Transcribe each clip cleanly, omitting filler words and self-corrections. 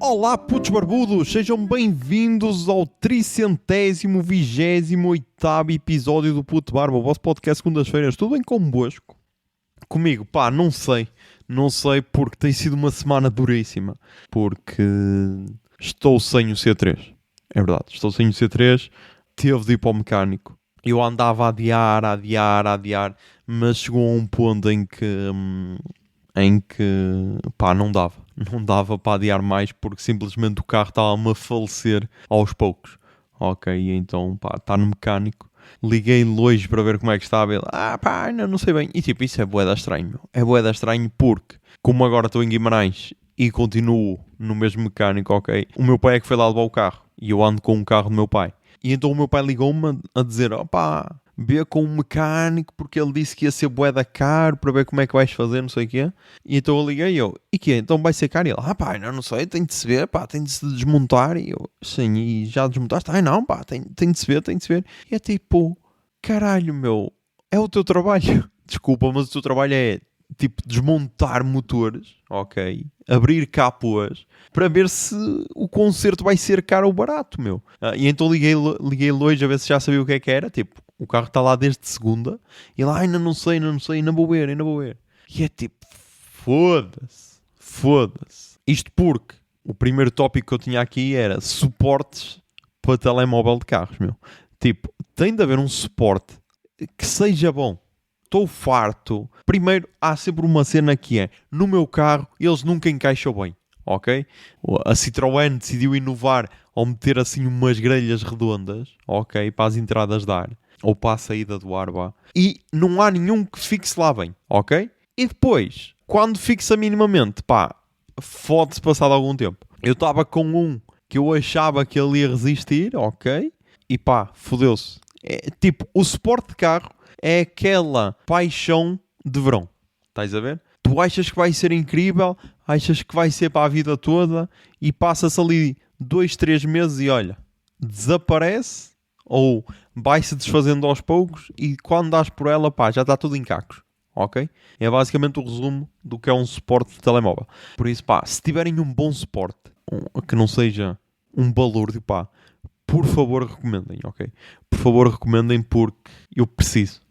Olá putos barbudos, sejam bem-vindos ao 328º episódio do Puto Barba, o vosso podcast segundas-feiras. Tudo bem convosco? Comigo, pá, não sei porque tem sido uma semana duríssima, porque estou sem o C3, é verdade, estou sem o C3, teve de ir para o mecânico. Eu andava a adiar, mas chegou a um ponto em que pá, não dava para adiar mais porque simplesmente o carro estava-me a falecer aos poucos. Ok, então pá, está no mecânico. Liguei-lhe hoje para ver como é que estava. Ele, pá, ainda não sei bem. E tipo, isso é bué da estranho, meu. É bué da estranho porque, como agora estou em Guimarães e continuo no mesmo mecânico, ok, o meu pai é que foi lá levar o carro e eu ando com o carro do meu pai. E então o meu pai ligou-me a dizer, opá, vê com o mecânico porque ele disse que ia ser bué da caro para ver como é que vais fazer, não sei o quê. E então eu liguei e que então vai ser caro? E ele, pá, não sei, tem de se ver, pá, tem de se desmontar. E eu, sim, e já desmontaste? Não, pá, tem de se ver. E é tipo, caralho, meu, é o teu trabalho. Desculpa, mas o teu trabalho é, tipo, desmontar motores, ok? Abrir capôs para ver se o conserto vai ser caro ou barato, meu. E então liguei-lhe hoje a ver se já sabia o que é que era, tipo, o carro está lá desde segunda. E lá, ainda não sei, ainda vou ver. E é tipo, foda-se. Isto porque o primeiro tópico que eu tinha aqui era suportes para telemóvel de carros, meu. Tipo, tem de haver um suporte que seja bom. Estou farto. Primeiro, há sempre uma cena que é, no meu carro, eles nunca encaixam bem, ok? A Citroën decidiu inovar ao meter assim umas grelhas redondas, ok? Para as entradas de ar. Ou para a saída do ar, vá. E não há nenhum que fixe lá bem, ok? E depois, quando fixa minimamente, pá, fode-se passado algum tempo. Eu estava com um que eu achava que ele ia resistir, ok? E pá, fodeu-se. É, tipo, o suporte de carro é aquela paixão de verão. Estás a ver? Tu achas que vai ser incrível, achas que vai ser para a vida toda e passa-se ali 2-3 meses e olha, desaparece ou vai-se desfazendo aos poucos e quando dás por ela, pá, já está tudo em cacos. Ok? É basicamente o resumo do que é um suporte de telemóvel. Por isso, pá, se tiverem um bom suporte, que não seja um balúrdio, pá, por favor recomendem, ok? Por favor recomendem porque eu preciso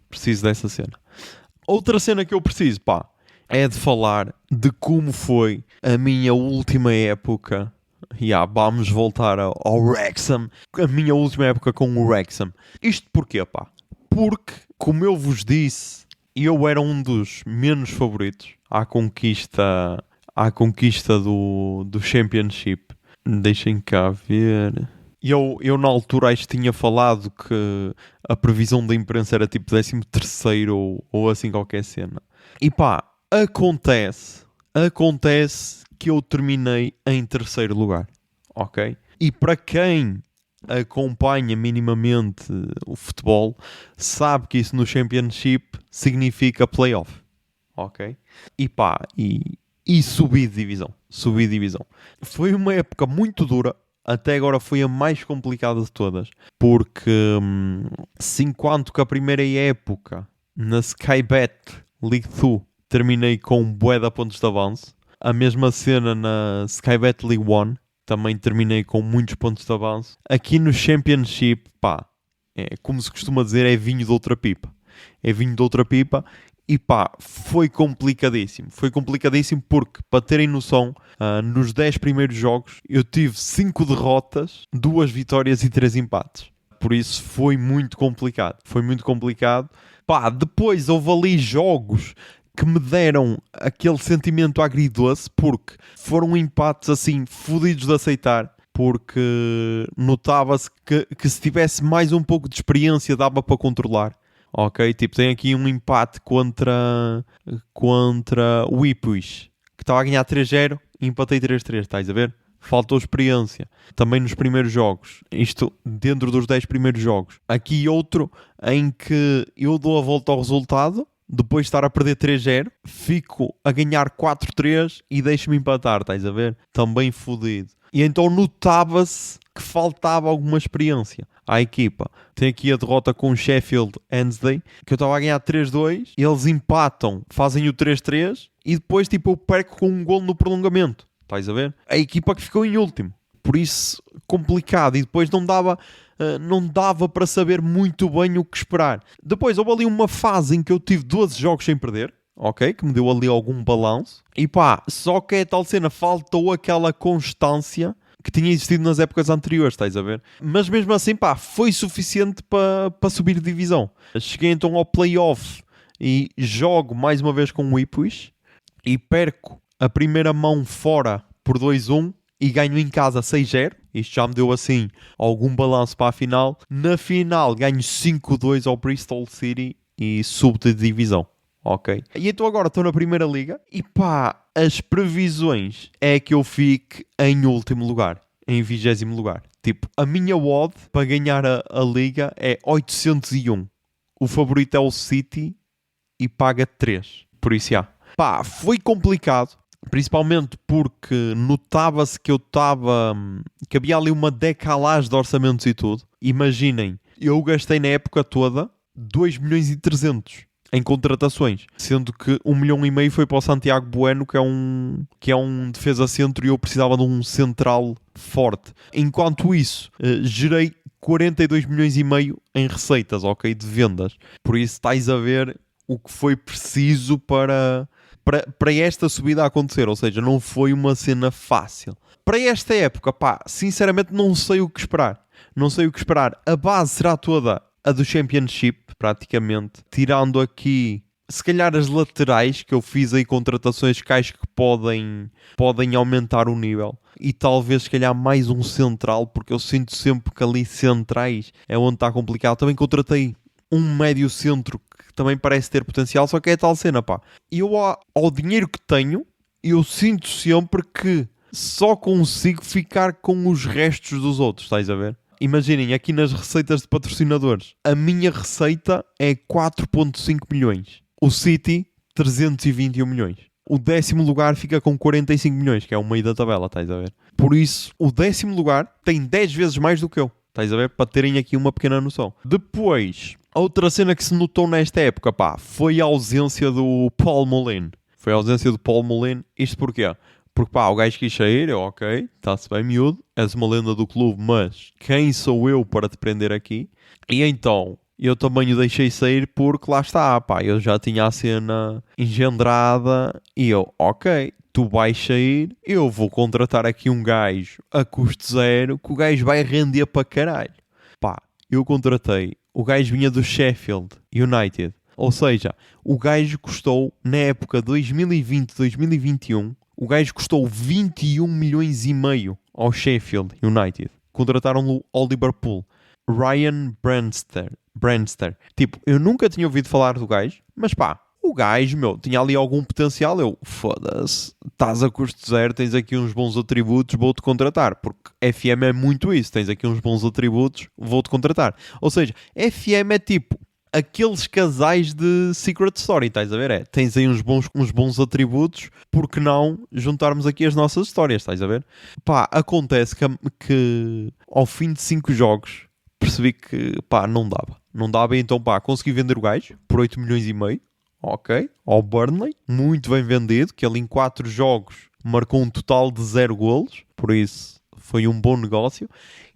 dessa cena. Outra cena que eu preciso, pá, é de falar de como foi a minha última época. Vamos voltar ao Wrexham. A minha última época com o Wrexham. Isto porquê, pá? Porque, como eu vos disse, eu era um dos menos favoritos à conquista do Championship. Deixem cá ver. Eu na altura acho que tinha falado que a previsão da imprensa era tipo 13º ou assim qualquer cena. E pá, acontece que eu terminei em 3º lugar, ok? E para quem acompanha minimamente o futebol, sabe que isso no Championship significa playoff, ok? E pá, e subi de divisão. Foi uma época muito dura. Até agora foi a mais complicada de todas. Porque, se enquanto que a primeira época na Sky Bet League 2 terminei com bué de pontos de avanço, a mesma cena na Sky Bet League 1 também terminei com muitos pontos de avanço. Aqui no Championship, pá, como se costuma dizer, é vinho de outra pipa. E pá, foi complicadíssimo porque, para terem noção, nos 10 primeiros jogos eu tive 5 derrotas, 2 vitórias e 3 empates. Por isso foi muito complicado. Pá, depois houve ali jogos que me deram aquele sentimento agridoce porque foram empates assim fodidos de aceitar. Porque notava-se que se tivesse mais um pouco de experiência dava para controlar. Ok, tipo, tem aqui um empate contra o Ipswich, que estava a ganhar 3-0 e empatei 3-3, estás a ver? Faltou experiência. Também nos primeiros jogos. Isto dentro dos 10 primeiros jogos. Aqui outro em que eu dou a volta ao resultado, depois de estar a perder 3-0, fico a ganhar 4-3 e deixo-me empatar, estás a ver? Também fodido. E então notava-se que faltava alguma experiência à equipa. Tem aqui a derrota com o Sheffield Wednesday, que eu estava a ganhar 3-2, eles empatam, fazem o 3-3 e depois tipo eu perco com um golo no prolongamento. Estás a ver? A equipa que ficou em último. Por isso, complicado. E depois não dava para saber muito bem o que esperar. Depois, houve ali uma fase em que eu tive 12 jogos sem perder. Ok? Que me deu ali algum balanço. E pá, só que é tal cena. Faltou aquela constância que tinha existido nas épocas anteriores, estás a ver? Mas mesmo assim, pá, foi suficiente para subir de divisão. Cheguei então ao playoff e jogo mais uma vez com o Ipswich e perco a primeira mão fora por 2-1 e ganho em casa 6-0. Isto já me deu assim algum balanço para a final. Na final ganho 5-2 ao Bristol City e subo de divisão. Ok? E então agora estou na Primeira Liga e pá, as previsões é que eu fique em último lugar, em 20º lugar. Tipo, a minha odd para ganhar a Liga é 801. O favorito é o City e paga 3. Por isso, já. Pá, foi complicado. Principalmente porque notava-se que que havia ali uma decalagem de orçamentos e tudo. Imaginem, eu gastei na época toda 2 milhões e 300 em contratações, sendo que 1,5 milhão foi para o Santiago Bueno, que é um defesa centro, e eu precisava de um central forte. Enquanto isso, gerei 42 milhões e meio em receitas, ok, de vendas. Por isso estáis a ver o que foi preciso para esta subida a acontecer, ou seja, não foi uma cena fácil. Para esta época, pá, sinceramente não sei o que esperar. Não sei o que esperar. A base será toda a do Championship, praticamente. Tirando aqui, se calhar as laterais, que eu fiz aí contratações que acho que podem aumentar o nível. E talvez, se calhar, mais um central, porque eu sinto sempre que ali centrais é onde está complicado. Também contratei um médio centro que também parece ter potencial, só que é tal cena, pá. Eu, ao dinheiro que tenho, eu sinto sempre que só consigo ficar com os restos dos outros, estás a ver? Imaginem, aqui nas receitas de patrocinadores, a minha receita é 4,5 milhões. O City, 321 milhões. O 10º lugar fica com 45 milhões, que é o meio da tabela, estás a ver? Por isso, o 10º lugar tem 10 vezes mais do que eu. Estás a ver? Para terem aqui uma pequena noção. Depois, outra cena que se notou nesta época, pá, foi a ausência do Paul Mullin. Foi a ausência do Paul Mullin. Isto porquê? Porque pá, o gajo quis sair, ok, está-se bem miúdo, és uma lenda do clube, mas quem sou eu para te prender aqui? E então, eu também o deixei sair porque lá está, pá, eu já tinha a cena engendrada e eu, ok, tu vais sair, eu vou contratar aqui um gajo a custo zero, que o gajo vai render para caralho. Pá, eu contratei, o gajo vinha do Sheffield United, ou seja, o gajo custou, na época 2020-2021, o gajo custou 21 milhões e meio ao Sheffield United. Contrataram-no ao Liverpool. Ryan Brandster. Tipo, eu nunca tinha ouvido falar do gajo, mas pá, o gajo, meu, tinha ali algum potencial. Eu, foda-se, estás a custo zero, tens aqui uns bons atributos, vou-te contratar. Porque FM é muito isso, tens aqui uns bons atributos, vou-te contratar. Ou seja, FM é tipo aqueles casais de Secret Story, estás a ver? É, tens aí uns bons atributos, porque não juntarmos aqui as nossas histórias, estás a ver? Pá, acontece que ao fim de 5 jogos percebi que, pá, não dava. Não dava, e então, pá, consegui vender o gajo por 8 milhões e meio, ok, ao Burnley, muito bem vendido, que ele em 4 jogos marcou um total de 0 golos, por isso foi um bom negócio.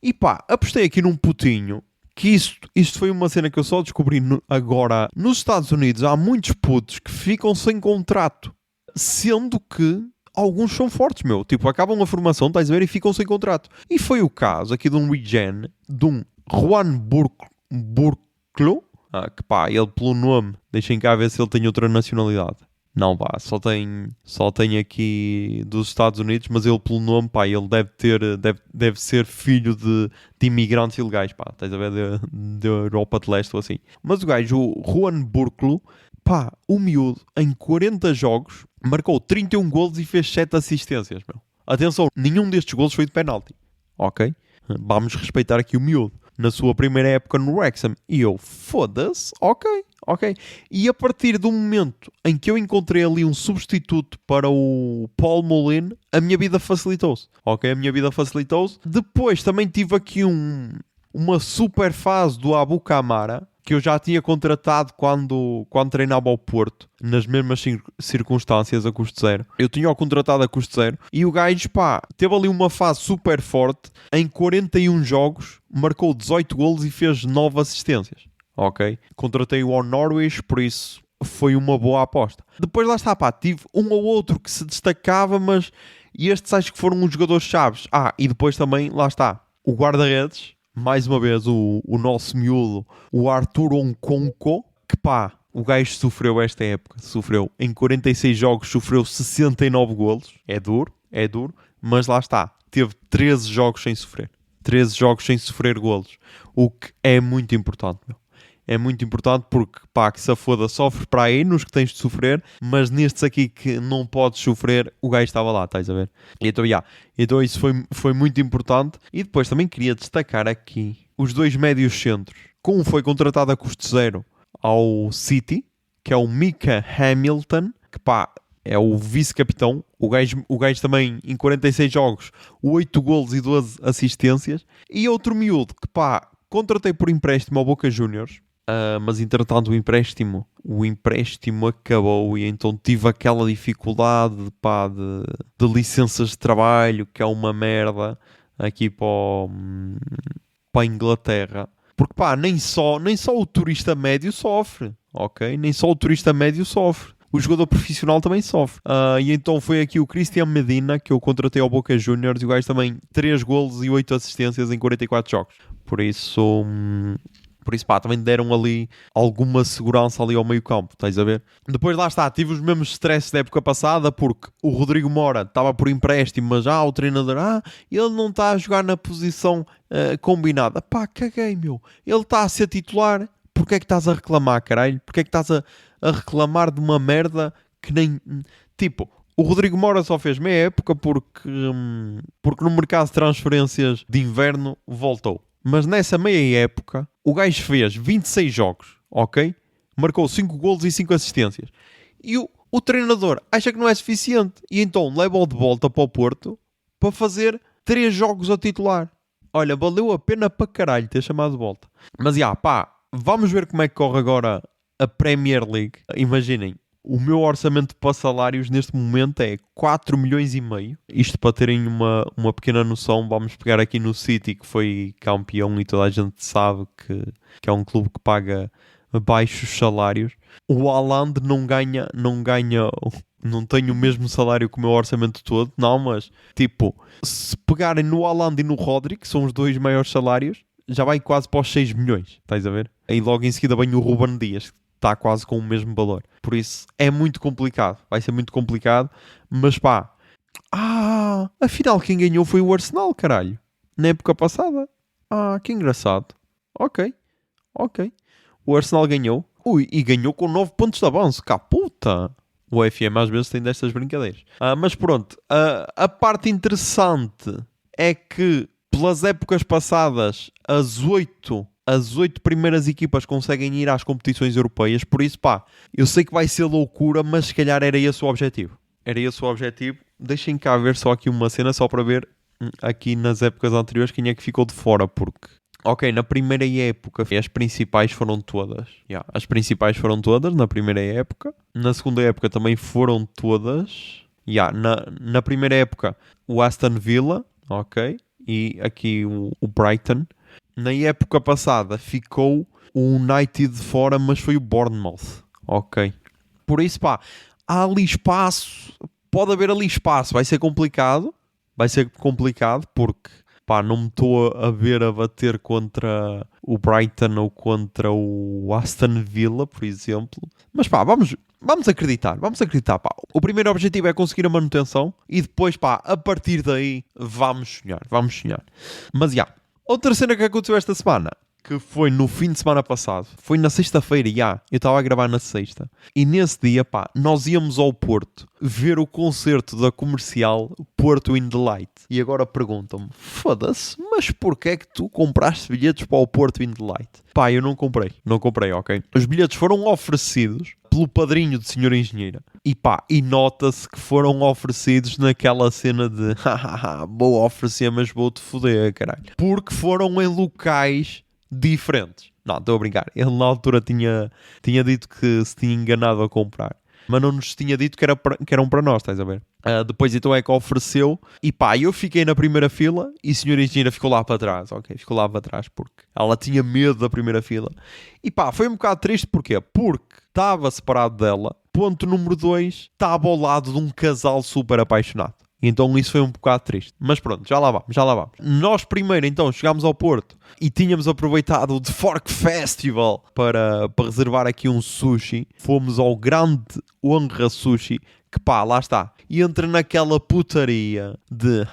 E pá, apostei aqui num putinho, que isto foi uma cena que eu só descobri agora. Nos Estados Unidos há muitos putos que ficam sem contrato, sendo que alguns são fortes, meu. Tipo, acabam a formação, estás a ver, e ficam sem contrato. E foi o caso aqui de um regen, de um Juan Burklo, que pá, ele pelo nome, deixem cá ver se ele tem outra nacionalidade. Não, pá, só tem aqui dos Estados Unidos, mas ele pelo nome, pá, ele deve ser filho de imigrantes ilegais, pá, estás a ver, de Europa de Leste ou assim. Mas o gajo, o Juan Burklo, pá, o miúdo, em 40 jogos, marcou 31 golos e fez 7 assistências, meu. Atenção, nenhum destes golos foi de penalti, ok? Vamos respeitar aqui o miúdo. Na sua primeira época no Wrexham. E eu, foda-se, ok. E a partir do momento em que eu encontrei ali um substituto para o Paul Mullin, a minha vida facilitou-se. Ok, a minha vida facilitou-se. Depois também tive aqui uma super fase do Abu Kamara, que eu já tinha contratado quando treinava ao Porto, nas mesmas circunstâncias, a custo zero. Eu tinha-o contratado a custo zero e o gajo, pá, teve ali uma fase super forte. Em 41 jogos, marcou 18 golos e fez 9 assistências. Ok? Contratei-o ao Norwich, por isso foi uma boa aposta. Depois lá está, pá, tive um ou outro que se destacava, mas estes acho que foram os jogadores chaves. E depois também, lá está, o guarda-redes, mais uma vez o nosso miúdo, o Arthur Onkonko, que pá, o gajo sofreu esta época, sofreu em 46 jogos, sofreu 69 golos, é duro, mas lá está, teve 13 jogos sem sofrer, 13 jogos sem sofrer golos, o que é muito importante, meu. É muito importante porque, pá, que se foda, sofres para aí nos que tens de sofrer, mas nestes aqui que não podes sofrer, o gajo estava lá, estás a ver? Então isso foi muito importante. E depois também queria destacar aqui os dois médios centros. Um foi contratado a custo zero ao City, que é o Mika Hamilton, que pá, é o vice-capitão. O gajo também, em 46 jogos, 8 golos e 12 assistências. E outro miúdo que, pá, contratei por empréstimo ao Boca Juniors. Mas entretanto o empréstimo acabou e então tive aquela dificuldade, pá, de licenças de trabalho, que é uma merda aqui para a Inglaterra. Porque, pá, nem só o turista médio sofre, ok? Nem só o turista médio sofre. O jogador profissional também sofre. E então foi aqui o Cristian Medina, que eu contratei ao Boca Juniors, e o gajo também 3 golos e 8 assistências em 44 jogos. Por isso, pá, também deram ali alguma segurança ali ao meio campo, estás a ver? Depois lá está, tive os mesmos stresses da época passada, porque o Rodrigo Mora estava por empréstimo, mas o treinador, ele não está a jogar na posição combinada. Pá, caguei, meu. Ele está a ser titular. Porquê é que estás a reclamar, caralho? Porquê é que estás a reclamar de uma merda que nem... Tipo, o Rodrigo Mora só fez meia época porque no mercado de transferências de inverno voltou. Mas nessa meia época, o gajo fez 26 jogos, ok? Marcou 5 golos e 5 assistências. E o treinador acha que não é suficiente. E então leva-o de volta para o Porto para fazer 3 jogos a titular. Olha, valeu a pena para caralho ter chamado de volta. Mas pá, vamos ver como é que corre agora a Premier League. Imaginem, o meu orçamento para salários neste momento é 4 milhões e meio. Isto para terem uma pequena noção, vamos pegar aqui no City, que foi campeão e toda a gente sabe que é um clube que paga baixos salários. O Haaland não tem o mesmo salário que o meu orçamento todo, não, mas tipo, se pegarem no Haaland e no Rodri, que são os dois maiores salários, já vai quase para os 6 milhões, estás a ver? Aí logo em seguida vem o Ruben Dias, está quase com o mesmo valor. Por isso é muito complicado. Vai ser muito complicado. Mas pá. Afinal quem ganhou foi o Arsenal, caralho. Na época passada. Que engraçado. Ok. O Arsenal ganhou. E ganhou com 9 pontos de avanço. Cá puta. O FM às vezes tem destas brincadeiras. Mas pronto. A parte interessante é que pelas épocas passadas as 8 primeiras equipas conseguem ir às competições europeias, por isso, pá, eu sei que vai ser loucura, mas se calhar era esse o objetivo. Deixem cá ver só aqui uma cena, só para ver aqui nas épocas anteriores quem é que ficou de fora, porque... Ok, na primeira época as principais foram todas. As principais foram todas na primeira época. Na segunda época também foram todas. Na primeira época o Aston Villa, ok, e aqui o Brighton. Na época passada ficou o United fora, mas foi o Bournemouth. Ok. Por isso, pá, há ali espaço. Pode haver ali espaço. Vai ser complicado porque, pá, não me estou a ver a bater contra o Brighton ou contra o Aston Villa, por exemplo. Mas, pá, vamos acreditar. Pá. O primeiro objetivo é conseguir a manutenção e depois, pá, a partir daí, vamos sonhar. Mas, outra cena que aconteceu esta semana, que foi no fim de semana passado, foi na sexta-feira, eu estava a gravar na sexta, e nesse dia, pá, nós íamos ao Porto ver o concerto da Comercial Porto in the Light. E agora perguntam-me, foda-se, mas porquê é que tu compraste bilhetes para o Porto in the Light? Pá, eu não comprei, ok? Os bilhetes foram oferecidos pelo padrinho de Senhor Engenheira. E pá, e nota-se que foram oferecidos naquela cena de vou oferecer, mas vou-te foder, caralho. Porque foram em locais diferentes. Não, estou a brincar. Ele na altura tinha dito que se tinha enganado a comprar. Mas não nos tinha dito que eram para nós, estás a ver? Depois então é que ofereceu. E pá, eu fiquei na primeira fila e a senhora engenheira ficou lá para trás, ok? Ficou lá para trás porque ela tinha medo da primeira fila. E pá, foi um bocado triste, porquê? Porque estava separado dela. Ponto número 2, estava ao lado de um casal super apaixonado. E então isso foi um bocado triste. Mas pronto, já lá vamos. Nós primeiro então chegámos ao Porto e tínhamos aproveitado o The Fork Festival para reservar aqui um sushi. Fomos ao Grande Honra Sushi, que pá, lá está. E entra naquela putaria de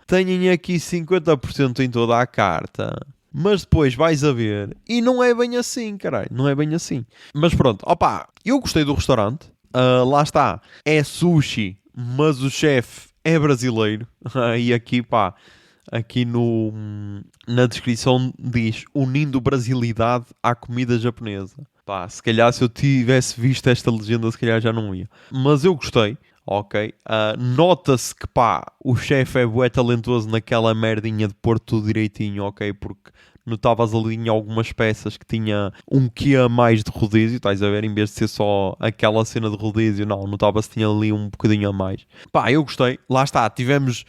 tenham aqui 50% em toda a carta. Mas depois vais a ver e não é bem assim, caralho. Não é bem assim. Mas pronto, opá, eu gostei do restaurante. Lá está. É sushi, mas o chefe é brasileiro. E aqui, pá, aqui na descrição diz unindo brasilidade à comida japonesa. Pá, se calhar se eu tivesse visto esta legenda, se calhar já não ia. Mas eu gostei, ok? Nota-se que, pá, o chefe é bué talentoso naquela merdinha de pôr tudo direitinho, ok? Porque notavas ali em algumas peças que tinha um quê a mais de rodízio, estás a ver? Em vez de ser só aquela cena de rodízio, não, notava-se que tinha ali um bocadinho a mais. Pá, eu gostei. Lá está, tivemos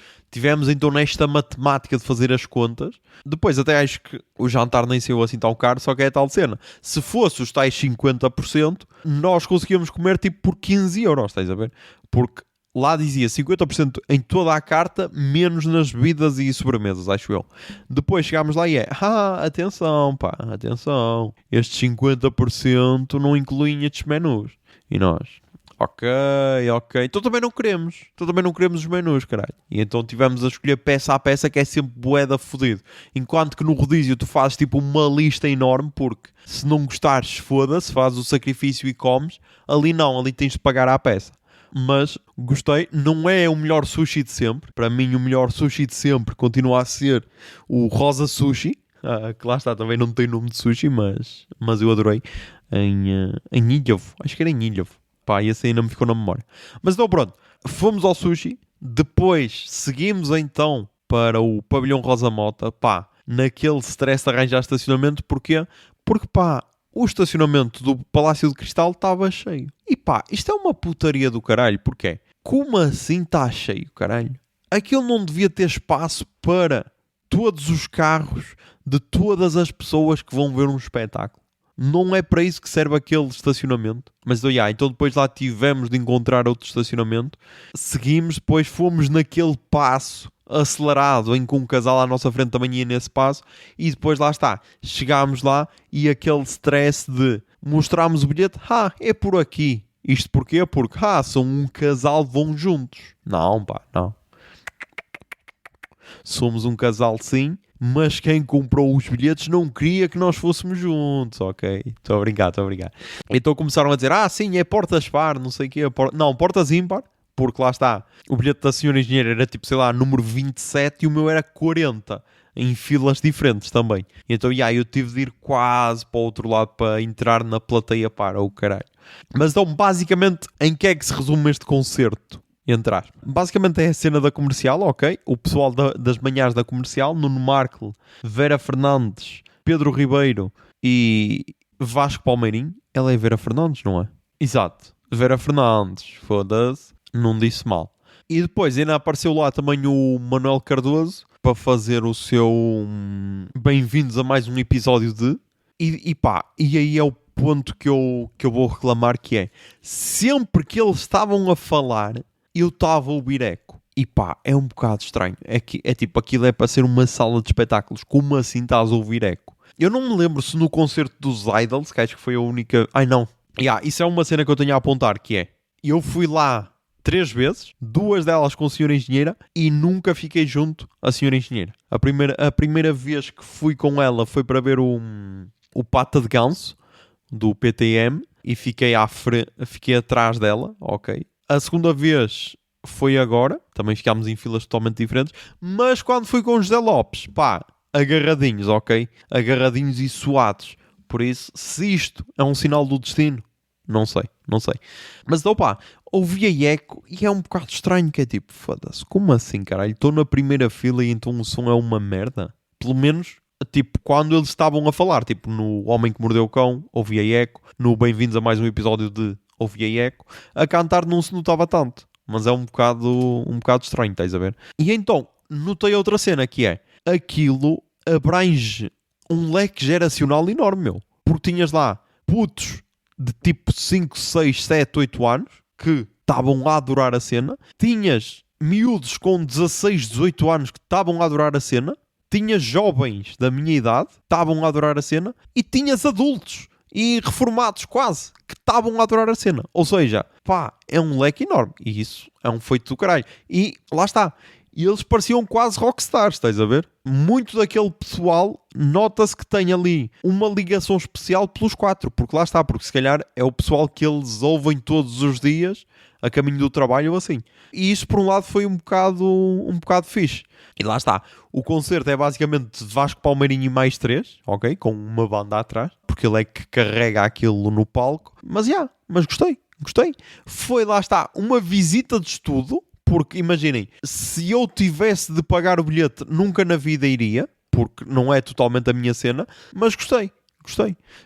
então nesta matemática de fazer as contas. Depois até acho que o jantar nem saiu assim tão caro, só que é a tal cena. Se fosse os tais 50%, nós conseguíamos comer tipo por 15€, estás a ver? Porque lá dizia 50% em toda a carta, menos nas bebidas e sobremesas, acho eu. Depois chegámos lá e atenção, pá, atenção. Estes 50% não incluem estes menus. E nós, ok. Então também não queremos os menus, caralho. E então tivemos a escolher peça a peça, que é sempre bué fodido. Enquanto que no rodízio tu fazes tipo uma lista enorme, porque se não gostares, foda-se, fazes o sacrifício e comes. Ali não, ali tens de pagar à peça. Mas gostei, não é o melhor sushi de sempre. Para mim o melhor sushi de sempre continua a ser o Rosa Sushi, que lá está, também não tem nome de sushi, mas eu adorei, em Ilhavo, acho que era em Ilhavo. Pá, esse ainda me ficou na memória. Mas então pronto, fomos ao sushi, depois seguimos então para o Pavilhão Rosa Mota, pá, naquele stress de arranjar estacionamento, porquê? Porque pá, o estacionamento do Palácio de Cristal estava cheio. E pá, isto é uma putaria do caralho, porquê? Como assim está cheio, caralho? Aquilo não devia ter espaço para todos os carros de todas as pessoas que vão ver um espetáculo. Não é para isso que serve aquele estacionamento. Mas então depois lá tivemos de encontrar outro estacionamento. Seguimos, depois fomos naquele passo acelerado em que um casal à nossa frente também ia nesse passo. E depois lá está. Chegámos lá e aquele stress de mostrarmos o bilhete. É por aqui. Isto porquê? Porque são um casal, vão juntos. Não, pá, não. Somos um casal sim, mas quem comprou os bilhetes não queria que nós fôssemos juntos, ok? Estou a brincar. Então começaram a dizer, sim, é portas par, não sei o quê. Não, portas ímpar, porque lá está. O bilhete da senhora engenheira era tipo, sei lá, número 27 e o meu era 40, em filas diferentes também. Então, eu tive de ir quase para o outro lado para entrar na plateia par, o caralho. Mas então, basicamente, em que é que se resume este concerto? Entrar. Basicamente é a cena da Comercial, ok? O pessoal das manhãs da Comercial, Nuno Marco, Vera Fernandes, Pedro Ribeiro e Vasco Palmeirim. Ela é Vera Fernandes, não é? Exato. Vera Fernandes. Foda-se. Não disse mal. E depois ainda apareceu lá também o Manuel Cardoso para fazer o seu bem-vindos a mais um episódio de... E aí é o ponto que eu vou reclamar, que é sempre que eles estavam a falar... eu estava a ouvir eco. E pá, é um bocado estranho. É tipo, aquilo é para ser uma sala de espetáculos. Como assim estás a ouvir eco? Eu não me lembro se no concerto dos Idols, que acho que foi a única... não. Isso é uma cena que eu tenho a apontar, que é... eu fui lá 3 vezes, 2 delas com a senhora engenheira, e nunca fiquei junto à senhora engenheira. A primeira vez que fui com ela foi para ver o Pata de Ganso, do PTM, e fiquei atrás dela, ok? A segunda vez foi agora, também ficámos em filas totalmente diferentes, mas quando fui com o José Lopes, pá, agarradinhos, ok? Agarradinhos e suados. Por isso, se isto é um sinal do destino, não sei. Mas então, pá, ouvi a eco e é um bocado estranho, que é tipo, foda-se, como assim, caralho? Estou na primeira fila e então o som é uma merda? Pelo menos tipo, quando eles estavam a falar, tipo, no Homem que Mordeu o Cão, ouvia eco, no Bem-vindos a mais um episódio de ouvia eco, a cantar não se notava tanto, mas é um bocado estranho, estás a ver? E então, notei outra cena que é, aquilo abrange um leque geracional enorme, meu, porque tinhas lá putos de tipo 5, 6, 7, 8 anos que estavam a adorar a cena, tinhas miúdos com 16, 18 anos que estavam a adorar a cena, tinhas jovens da minha idade que estavam a adorar a cena e tinhas adultos e reformados quase que estavam a adorar a cena. Ou seja, pá, é um leque enorme e isso é um feito do caralho. E lá está. E eles pareciam quase rockstars, estás a ver? Muito daquele pessoal nota-se que tem ali uma ligação especial pelos 4, porque lá está, porque se calhar é o pessoal que eles ouvem todos os dias a caminho do trabalho ou assim. E isso por um lado foi um bocado fixe. E lá está, o concerto é basicamente Vasco Palmeirinho e mais 3, ok? Com uma banda atrás, porque ele é que carrega aquilo no palco. Mas mas gostei. Foi, lá está, uma visita de estudo. Porque, imaginem, se eu tivesse de pagar o bilhete, nunca na vida iria, porque não é totalmente a minha cena, mas gostei.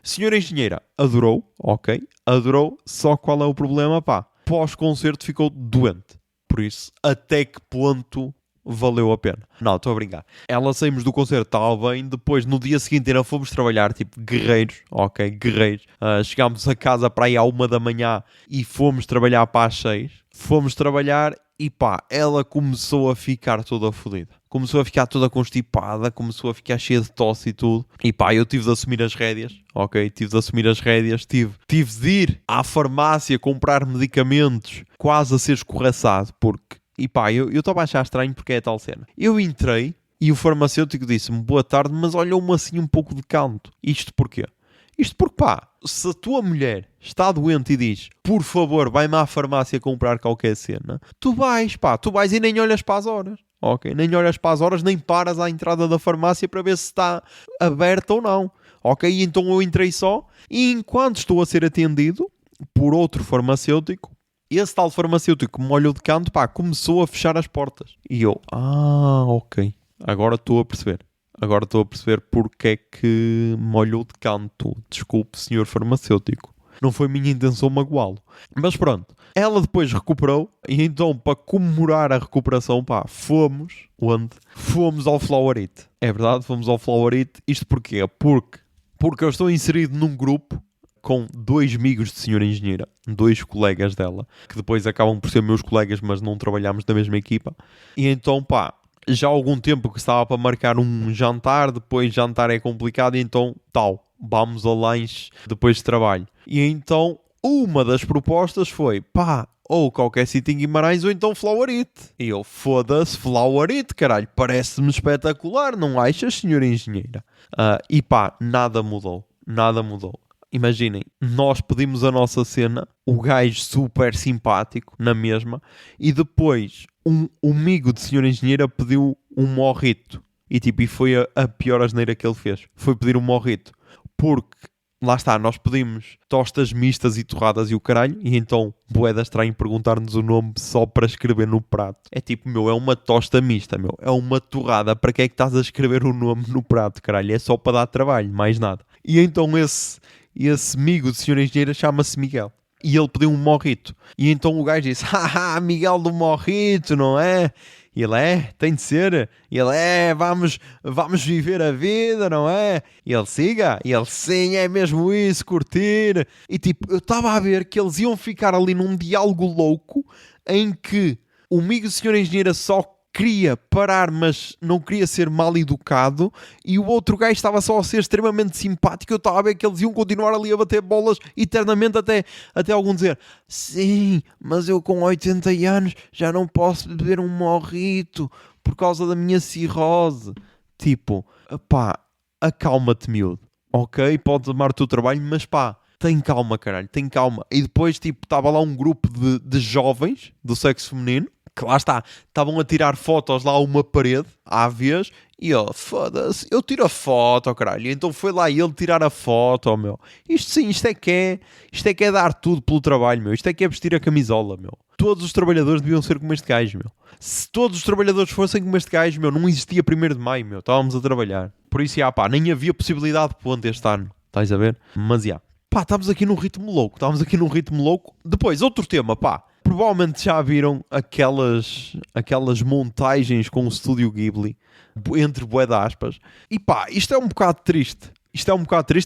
Senhora Engenheira, adorou, ok, adorou, só qual é o problema, pá? Pós-concerto ficou doente. Por isso, até que ponto valeu a pena? Não, estou a brincar. Ela saímos do concerto, estava bem, depois no dia seguinte ainda fomos trabalhar, tipo, guerreiros, ok, guerreiros. Chegámos a casa para aí à 1 da manhã e fomos trabalhar para as 6. Fomos trabalhar e pá, ela começou a ficar toda fodida. Começou a ficar toda constipada, começou a ficar cheia de tosse e tudo. E pá, eu tive de assumir as rédeas, ok? Tive de ir à farmácia comprar medicamentos, quase a ser escorraçado, porque... E pá, eu estava a achar estranho porque é a tal cena. Eu entrei e o farmacêutico disse-me boa tarde, mas olhou-me assim um pouco de canto. Isto porquê? Isto porque, pá, se a tua mulher está doente e diz, por favor, vai-me à farmácia comprar qualquer cena, tu vais e nem olhas para as horas, ok? Nem olhas para as horas, nem paras à entrada da farmácia para ver se está aberta ou não, ok? E então eu entrei só, e enquanto estou a ser atendido por outro farmacêutico, esse tal farmacêutico que me olhou de canto, pá, começou a fechar as portas. E eu, ok, agora estou a perceber porque é que me olhou de canto. Desculpe, senhor farmacêutico. Não foi minha intenção magoá-lo. Mas pronto. Ela depois recuperou. E então, para comemorar a recuperação, pá, fomos... Onde? Fomos ao Flowerite. É verdade, fomos ao Flowerite. Isto porquê? Porque eu estou inserido num grupo com 2 amigos de senhora engenheira. 2 colegas dela. Que depois acabam por ser meus colegas, mas não trabalhamos na mesma equipa. E então, pá... Já há algum tempo que estava para marcar um jantar, depois jantar é complicado, e então, vamos a lanche depois de trabalho. E então, uma das propostas foi, pá, ou qualquer sítio em Guimarães, ou então Flowerite. E eu, foda-se, Flowerite, caralho, parece-me espetacular, não achas, senhora engenheira? E pá, nada mudou. Imaginem, nós pedimos a nossa cena, o gajo super simpático, na mesma, e depois um amigo de senhora engenheira pediu um morrito. E foi a pior asneira que ele fez. Foi pedir um morrito. Porque, lá está, nós pedimos tostas mistas e torradas e o caralho, e então, bué estranho perguntar-nos o nome só para escrever no prato. É tipo, é uma tosta mista, é uma torrada. Para que é que estás a escrever o nome no prato, caralho? É só para dar trabalho, mais nada. E então esse amigo de senhora engenheira chama-se Miguel. E ele pediu um morrito. E então o gajo disse, haha, Miguel do morrito, não é? E ele, tem de ser. E ele, vamos viver a vida, não é? E ele, siga. E ele, sim, é mesmo isso, curtir. E eu estava a ver que eles iam ficar ali num diálogo louco em que o amigo de senhora engenheira só queria parar, mas não queria ser mal educado, e o outro gajo estava só a ser extremamente simpático. Eu estava a ver que eles iam continuar ali a bater bolas eternamente até algum dizer, sim, mas eu com 80 anos já não posso beber um morrito por causa da minha cirrose. Pá, acalma-te, miúdo, ok? Podes amar o teu trabalho, mas pá, tem calma, caralho, tem calma. E depois, estava lá um grupo de jovens do sexo feminino, que lá está, estavam a tirar fotos lá a uma parede, à vez, E ele, foda-se, eu tiro a foto, caralho. Então foi lá ele tirar a foto, meu. Isto sim, isto é que é dar tudo pelo trabalho, meu. Isto é que é vestir a camisola, meu. Todos os trabalhadores deviam ser como este gajo, meu. Se todos os trabalhadores fossem como este gajo, meu, não existia 1º de maio, meu. Estávamos a trabalhar. Por isso, já, pá, nem havia possibilidade de ponto este ano. Estás a ver? Mas, já. Pá, estamos aqui num ritmo louco. Depois, outro tema, pá. Provavelmente já viram aquelas montagens com o Estúdio Ghibli, entre bué de aspas. E pá, isto é um bocado triste.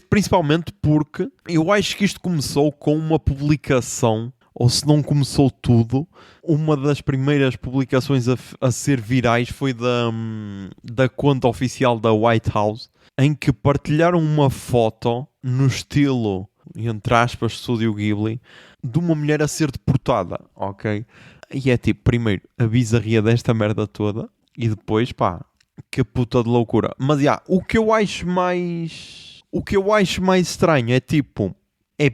Principalmente porque eu acho que isto começou com uma publicação, ou se não começou tudo, uma das primeiras publicações a ser virais foi da conta oficial da White House, em que partilharam uma foto no estilo, entre aspas, Estúdio Ghibli, de uma mulher a ser deportada, ok? E é tipo, primeiro, a bizarria desta merda toda, e depois, pá, que puta de loucura. Mas, o que eu acho mais estranho é tipo,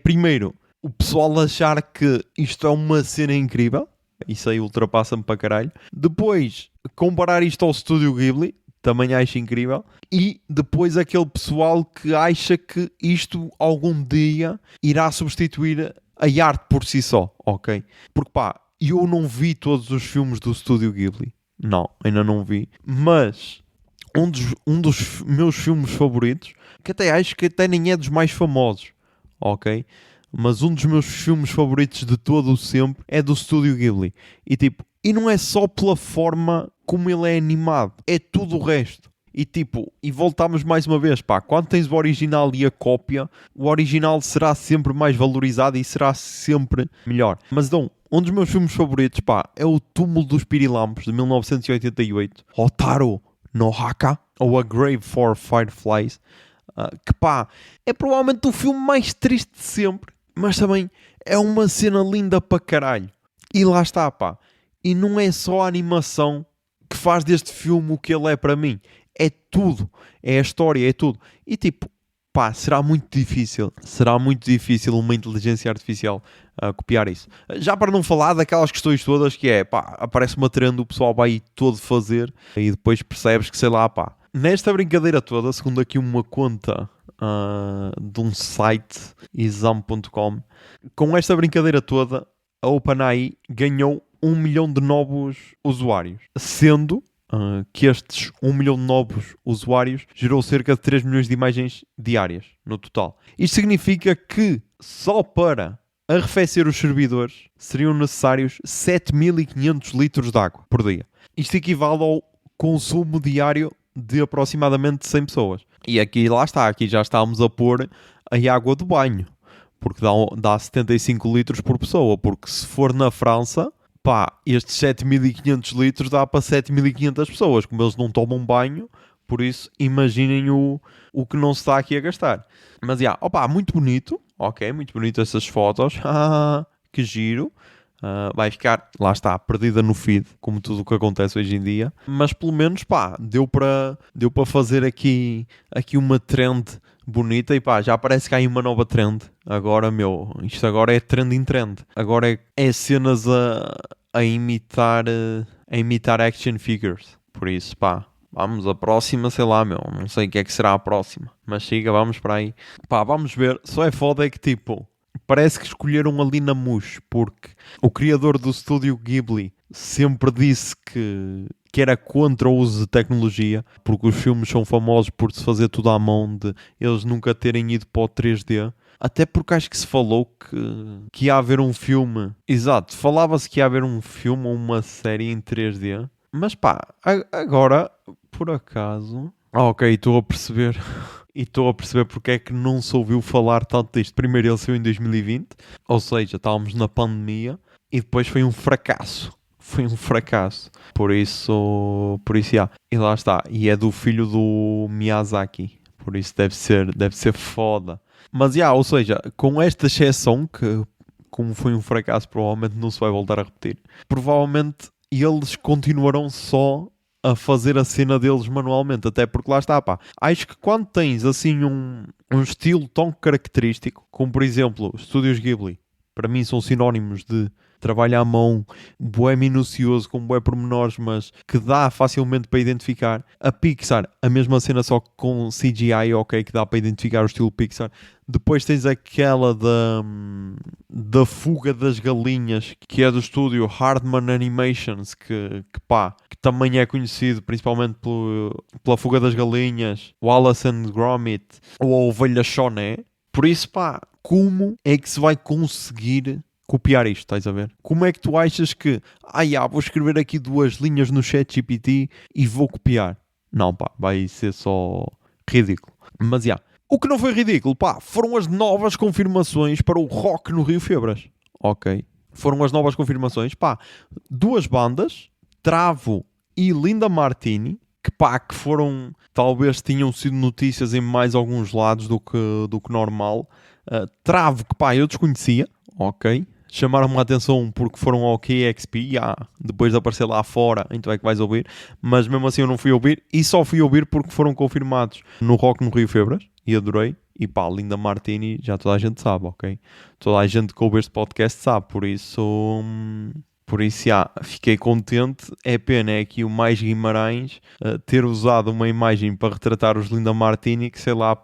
primeiro, o pessoal achar que isto é uma cena incrível, isso aí ultrapassa-me para caralho. Depois, comparar isto ao Estúdio Ghibli, também acho incrível. E depois aquele pessoal que acha que isto algum dia irá substituir a arte por si só, ok? Porque pá, eu não vi todos os filmes do Estúdio Ghibli. Não, ainda não vi. Mas um dos meus filmes favoritos, que até acho que até nem é dos mais famosos, ok? Mas um dos meus filmes favoritos de todo o sempre é do Estúdio Ghibli. E tipo, e não é só pela forma como ele é animado, é tudo o resto. E tipo, e voltamos mais uma vez, pá, quando tens o original e a cópia, o original será sempre mais valorizado e será sempre melhor. Mas então, um dos meus filmes favoritos, pá, é o Túmulo dos Pirilampos, de 1988, Hotaru no Haka, ou A Grave for Fireflies, que pá, é provavelmente o filme mais triste de sempre, mas também é uma cena linda para caralho. E lá está, pá, e não é só a animação que faz deste filme o que ele é para mim. É tudo. É a história, é tudo. E tipo, pá, será muito difícil uma inteligência artificial copiar isso. Já para não falar daquelas questões todas que é, pá, aparece uma trend, o pessoal vai todo fazer e depois percebes que, sei lá, pá, nesta brincadeira toda, segundo aqui uma conta de um site, exam.com, com esta brincadeira toda, a OpenAI ganhou 1 milhão de novos usuários, sendo que estes 1 milhão de novos usuários gerou cerca de 3 milhões de imagens diárias no total. Isto significa que só para arrefecer os servidores seriam necessários 7.500 litros de água por dia. Isto equivale ao consumo diário de aproximadamente 100 pessoas. E aqui, lá está, aqui já estamos a pôr a água do banho, porque dá 75 litros por pessoa, porque se for na França, pá, estes 7.500 litros dá para 7.500 pessoas, como eles não tomam banho, por isso imaginem o que não se está aqui a gastar. Mas, opá, muito bonito, ok, muito bonito essas fotos, que giro. Vai ficar, lá está, perdida no feed, como tudo o que acontece hoje em dia, mas pelo menos, pá, deu para fazer aqui uma trend bonita e pá, já parece que há aí uma nova trend. Agora, meu, isto agora é trend em trend. Agora é cenas a imitar action figures. Por isso, pá, vamos a próxima, sei lá, meu, não sei o que é que será a próxima, mas siga, vamos para aí. Pá, vamos ver, só é foda é que tipo, parece que escolheram ali na mousse, porque o criador do Estúdio Ghibli sempre disse que era contra o uso de tecnologia, porque os filmes são famosos por se fazer tudo à mão, de eles nunca terem ido para o 3D. Até porque acho que se falou que ia haver um filme. Exato, falava-se que ia haver um filme ou uma série em 3D. Mas pá, agora, por acaso... ok, estou a perceber... E estou a perceber porque é que não se ouviu falar tanto disto. Primeiro ele saiu em 2020, ou seja, estávamos na pandemia, e depois foi um fracasso. Por isso, E lá está. E é do filho do Miyazaki. Por isso deve ser foda. Mas, ou seja, com esta exceção, que como foi um fracasso, provavelmente não se vai voltar a repetir. Provavelmente eles continuarão só a fazer a cena deles manualmente, até porque lá está, pá. Acho que quando tens assim um estilo tão característico, como por exemplo os Estúdios Ghibli, para mim são sinónimos de trabalho à mão, bué minucioso, com bué pormenores, mas que dá facilmente para identificar. A Pixar, a mesma cena só que com CGI, ok, que dá para identificar o estilo Pixar. Depois tens aquela da fuga das galinhas, que é do estúdio Hardman Animations, que também é conhecido principalmente pela fuga das galinhas, Wallace and Gromit, ou a ovelha Choné. Por isso, pá, como é que se vai conseguir copiar isto, estás a ver? Como é que tu achas que, vou escrever aqui 2 linhas no ChatGPT e vou copiar? Não, pá, vai ser só ridículo. Mas, o que não foi ridículo, pá, foram as novas confirmações para o Rock no Rio Febras. Ok. Foram as novas confirmações, pá, 2 bandas, Travo e Linda Martini, que foram, talvez tinham sido notícias em mais alguns lados do que normal. Travo, que eu desconhecia, ok. Chamaram-me a atenção porque foram ao KXP, depois de aparecer lá fora, então é que vais ouvir. Mas mesmo assim eu não fui ouvir, e só fui ouvir porque foram confirmados no Rock no Rio Febras, e adorei. E Linda Martini, já toda a gente sabe, ok? Toda a gente que ouve este podcast sabe, por isso, fiquei contente. É pena é que o Mais Guimarães ter usado uma imagem para retratar os Linda Martini, que sei lá,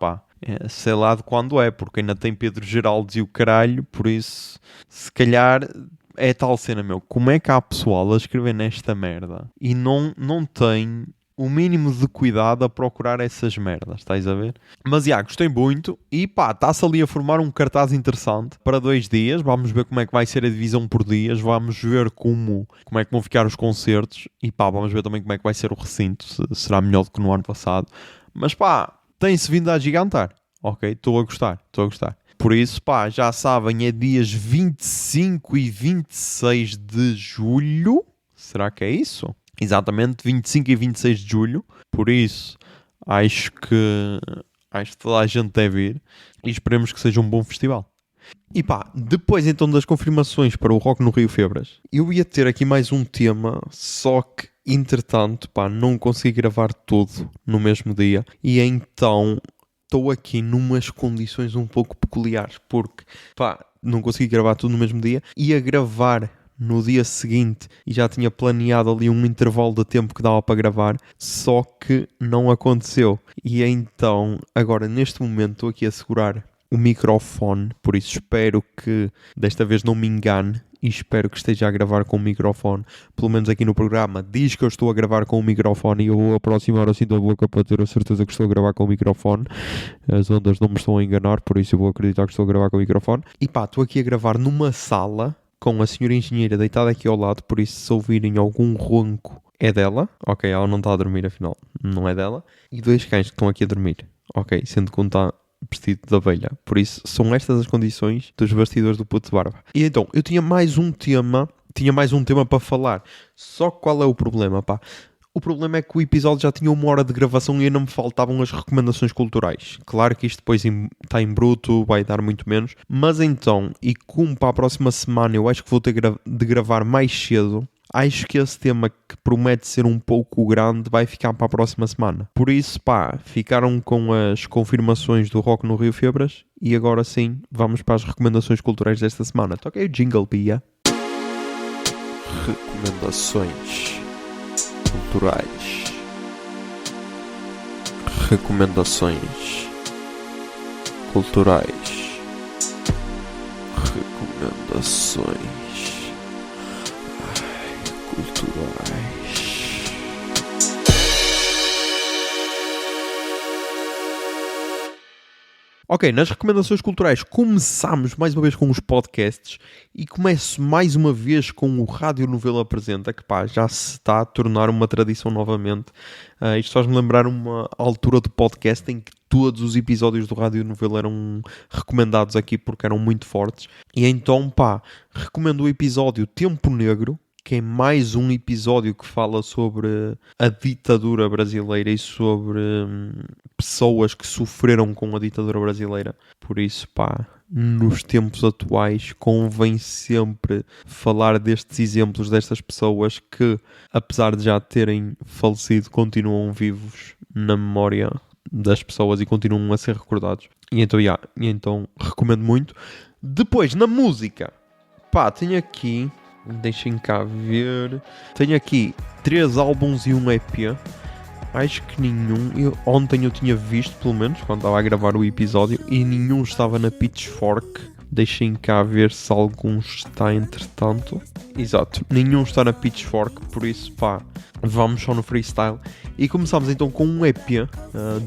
sei lá de quando é, porque ainda tem Pedro Geraldes e o caralho, por isso, se calhar, é tal cena, meu. Como é que há pessoal a escrever nesta merda e não tem o mínimo de cuidado a procurar essas merdas, estás a ver? Mas, gostei muito e, está-se ali a formar um cartaz interessante para 2 dias. Vamos ver como é que vai ser a divisão por dias, vamos ver como é que vão ficar os concertos e, vamos ver também como é que vai ser o recinto, se será melhor do que no ano passado. Mas, tem-se vindo a gigantar, ok? Estou a gostar. Por isso, já sabem, é dias 25 e 26 de julho. Será que é isso? Exatamente, 25 e 26 de julho. Por isso, acho que toda a gente deve ir. E esperemos que seja um bom festival. E depois então das confirmações para o Rock no Rio Febras, eu ia ter aqui mais um tema, só que entretanto, não consegui gravar tudo no mesmo dia. E então estou aqui numas condições um pouco peculiares, porque não consegui gravar tudo no mesmo dia. Ia gravar no dia seguinte e já tinha planeado ali um intervalo de tempo que dava para gravar, só que não aconteceu. E então, agora neste momento estou aqui a segurar o microfone, por isso espero que desta vez não me engane e espero que esteja a gravar com o microfone. Pelo menos aqui no programa diz que eu estou a gravar com o microfone e eu vou aproximar assim da boca para ter a certeza que estou a gravar com o microfone. As ondas não me estão a enganar, por isso eu vou acreditar que estou a gravar com o microfone. E estou aqui a gravar numa sala com a senhora engenheira deitada aqui ao lado, por isso se ouvirem algum ronco é dela. Ok, ela não está a dormir, afinal não é dela. E 2 cães que estão aqui a dormir. Ok, sendo que um está vestido de abelha. Por isso, são estas as condições dos bastidores do Puto de Barba. E então, eu tinha mais um tema para falar. Só que qual é o problema, O problema é que o episódio já tinha 1 hora de gravação e ainda me faltavam as recomendações culturais. Claro que isto depois está em bruto, vai dar muito menos. Mas então, e como para a próxima semana eu acho que vou ter de gravar mais cedo, acho que esse tema que promete ser um pouco grande vai ficar para a próxima semana. Por isso, ficaram com as confirmações do Rock no Rio Febras e agora sim, vamos para as recomendações culturais desta semana. Toquei o jingle, Pia. Recomendações culturais. Recomendações culturais. Recomendações culturais. Ok, nas recomendações culturais começamos mais uma vez com os podcasts e começo mais uma vez com o Rádio Novelo Apresenta, que já se está a tornar uma tradição novamente. Isto faz-me lembrar uma altura do podcast em que todos os episódios do Rádio Novelo eram recomendados aqui porque eram muito fortes. E então, recomendo o episódio Tempo Negro, que é mais um episódio que fala sobre a ditadura brasileira e sobre pessoas que sofreram com a ditadura brasileira. Por isso, nos tempos atuais convém sempre falar destes exemplos, destas pessoas que, apesar de já terem falecido, continuam vivos na memória das pessoas e continuam a ser recordados. E então recomendo muito. Depois, na música, tenho aqui Deixem cá ver. Tenho aqui 3 álbuns e um EP. Acho que nenhum. Ontem eu tinha visto, pelo menos, quando estava a gravar o episódio, e nenhum estava na Pitchfork. Deixem cá ver se algum está entretanto. Exato, nenhum está na Pitchfork, por isso pá, vamos só no freestyle. E começamos então com um EP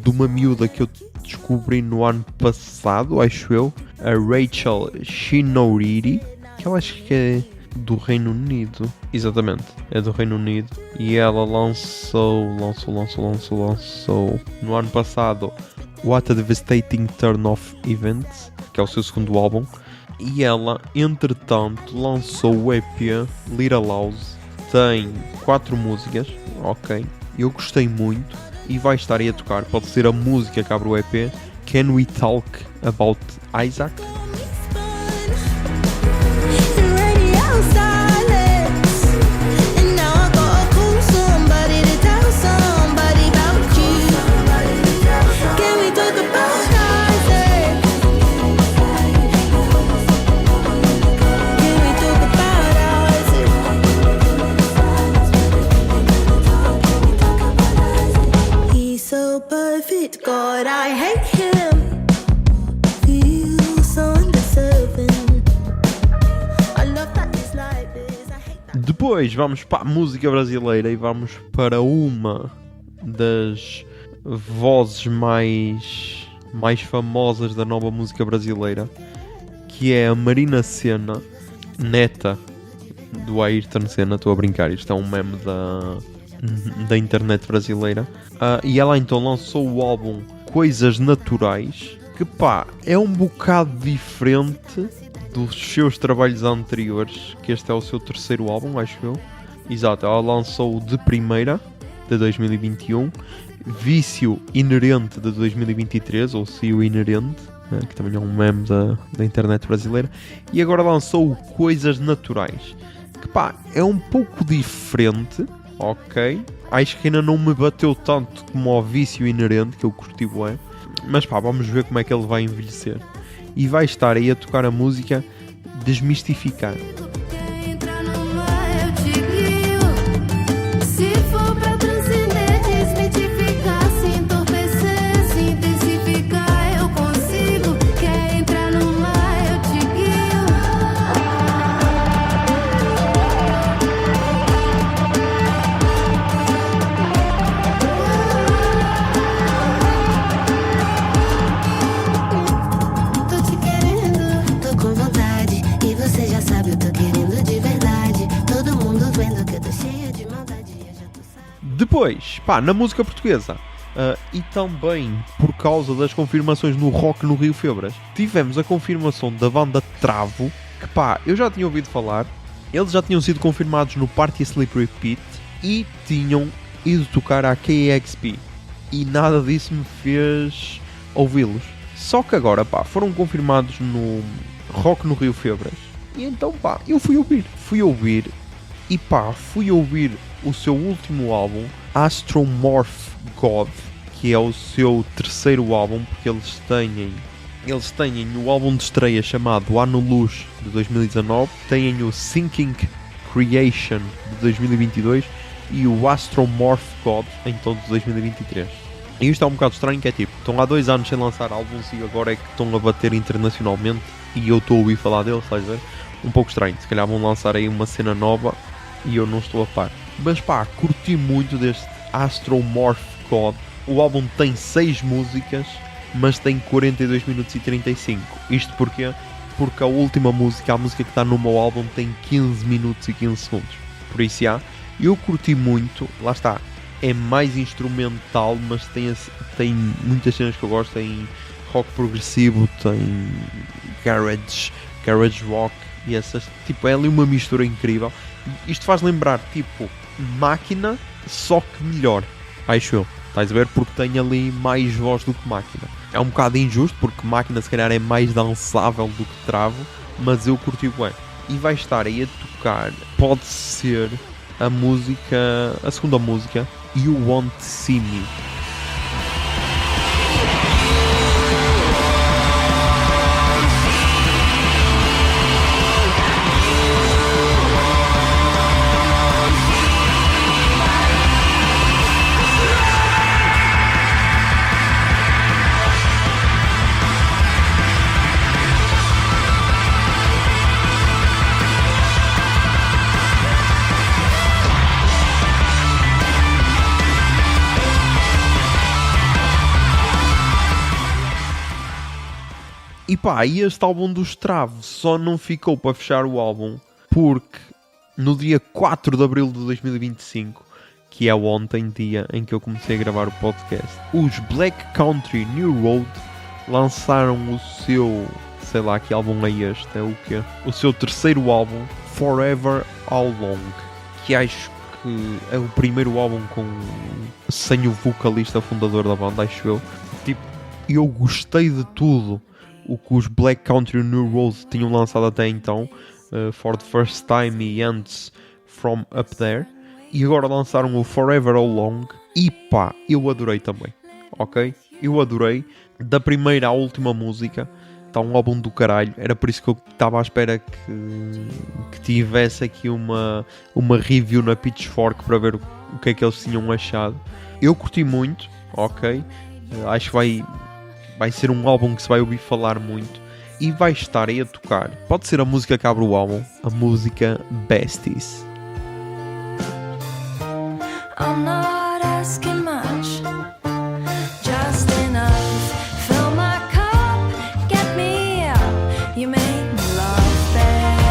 de uma miúda que eu descobri no ano passado, acho eu, a Rachel Shinoriri, que eu acho que é do Reino Unido. Exatamente, é do Reino Unido. E ela lançou no ano passado What a Devastating Turn of Events, que é o seu segundo álbum. E ela, entretanto, lançou o EP Little House. Tem 4 músicas, ok. Eu gostei muito e vai estar aí a tocar. Pode ser a música que abre o EP, Can We Talk About Isaac? God, I hate him. Feel so undeserving. I love that he's like this. I hate that. Depois vamos para a música brasileira e vamos para uma das vozes mais famosas da nova música brasileira, que é a Marina Sena, neta do Ayrton Senna. Estou a brincar, isto é um meme da internet brasileira. E ela então lançou o álbum Coisas Naturais, que pá, é um bocado diferente dos seus trabalhos anteriores, que este é o seu terceiro álbum, acho eu. Exato, ela lançou De Primeira, de 2021, Vício Inerente, de 2023, ou Cio Inerente, né, que também é um meme da internet brasileira, e agora lançou Coisas Naturais, que pá, é um pouco diferente, ok. Acho que ainda não me bateu tanto como ao Vício Inerente, que eu curti bué. Mas pá, vamos ver como é que ele vai envelhecer. E vai estar aí a tocar a música Desmistificar. Depois, pá, na música portuguesa, e também por causa das confirmações no Rock no Rio Febras, tivemos a confirmação da banda Travo, que pá, eu já tinha ouvido falar. Eles já tinham sido confirmados no Party Sleep Repeat e tinham ido tocar à KEXP, e nada disso me fez ouvi-los. Só que agora, pá, foram confirmados no Rock no Rio Febras, e então, pá, eu fui ouvir e pá, fui ouvir o seu último álbum, Astromorph God, que é o seu terceiro álbum, porque eles têm o álbum de estreia chamado Ano Luz, de 2019, têm o Sinking Creation, de 2022, e o Astromorph God, então, de 2023. E isto é um bocado estranho, que é tipo, estão há 2 anos sem lançar álbuns e agora é que estão a bater internacionalmente, e eu estou a ouvir falar deles, estás a ver? Um pouco estranho, se calhar vão lançar aí uma cena nova e eu não estou a par. Mas pá, curti muito deste Astromorph God. O álbum tem 6 músicas, mas tem 42 minutos e 35. Isto porquê? Porque a última música, a música que está no meu álbum, tem 15 minutos e 15 segundos. Por isso eu curti muito, lá está, é mais instrumental, mas tem muitas cenas que eu gosto. Tem rock progressivo, tem garage rock e essas, tipo, é ali uma mistura incrível. Isto faz lembrar, tipo, Máquina, só que melhor, acho eu. Estás a ver? Porque tem ali mais voz do que Máquina. É um bocado injusto, porque Máquina se calhar é mais dançável do que Travo, mas eu curti bem. E vai estar aí a tocar, pode ser a segunda música, You Won't See Me. E pá, e este álbum dos Trave só não ficou para fechar o álbum porque no dia 4 de abril de 2025, que é ontem, dia em que eu comecei a gravar o podcast, os Black Country New Road lançaram o seu, sei lá que álbum é este, é o quê? O seu terceiro álbum, Forever How Long, que acho que é o primeiro álbum sem o vocalista fundador da banda, acho eu. Tipo, eu gostei de tudo o que os Black Country New Road tinham lançado até então, For the First Time e antes From Up There, e agora lançaram o Forever How Long, e pá, eu adorei também, ok? Eu adorei, da primeira à última música, está um álbum do caralho, era por isso que eu estava à espera que tivesse aqui uma review na Pitchfork para ver o que é que eles tinham achado. Eu curti muito, ok? Acho que vai ser um álbum que se vai ouvir falar muito e vai estar aí a tocar. Pode ser a música que abre o álbum, a música Besties. I'm not asking much, just enough. Fill my cup, get me up. You make me love, babe.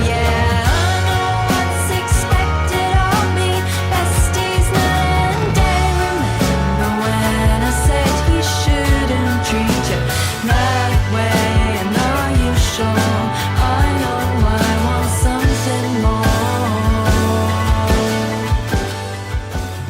Yeah, I know what's expected of me. Besties night and day. Remember when I said he shouldn't treat you that way? And are you sure? I know I want something more.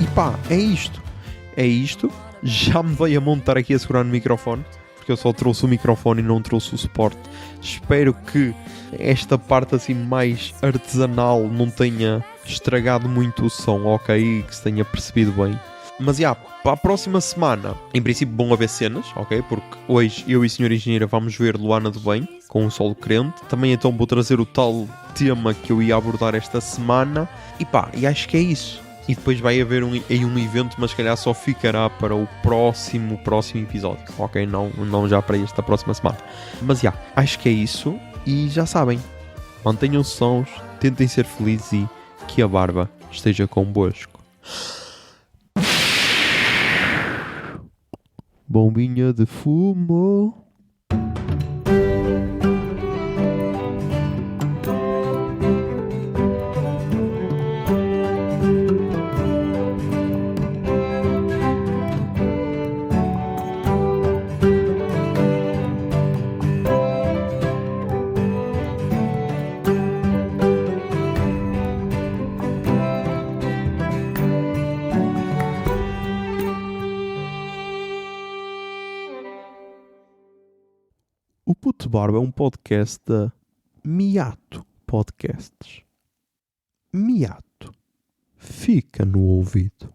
E pá, é isto. Já me veio a montar aqui a segurar no microfone, porque eu só trouxe o microfone e não trouxe o suporte. Espero que esta parte assim mais artesanal não tenha estragado muito o som, ok? E que se tenha percebido bem. Mas para a próxima semana, em princípio vão haver cenas, ok? Porque hoje eu e a Senhora Engenheira vamos ver Luana do Bem, com o Solo Crente. Também então vou trazer o tal tema que eu ia abordar esta semana. E pá, e acho que é isso. E depois vai haver um evento, mas se calhar só ficará para o próximo episódio, ok? Não já para esta próxima semana. Mas acho que é isso. E já sabem, mantenham os sons, tentem ser felizes e que a barba esteja convosco. Bombinha de fumo. O Puto Barba é um podcast da Miato Podcasts. Miato. Fica no ouvido.